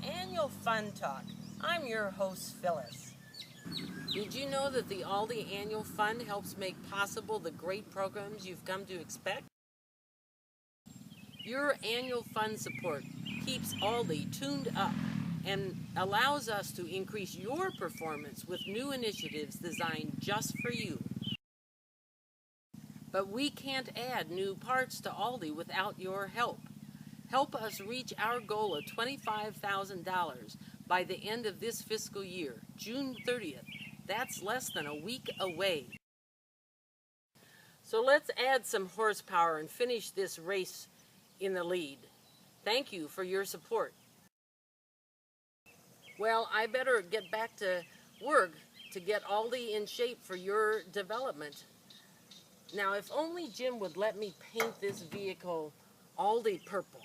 Annual Fund Talk. I'm your host, Phyllis. Did you know that the ALDE Annual Fund helps make possible the great programs you've come to expect? Your annual fund support keeps ALDE tuned up and allows us to increase your performance with new initiatives designed just for you. But we can't add new parts to ALDE without your help. Help us reach our goal of $25,000 by the end of this fiscal year, June 30th. That's less than a week away. So let's add some horsepower and finish this race in the lead. Thank you for your support. Well, I better get back to work to get ALDE in shape for your development. Now, if only Jim would let me paint this vehicle ALDE purple.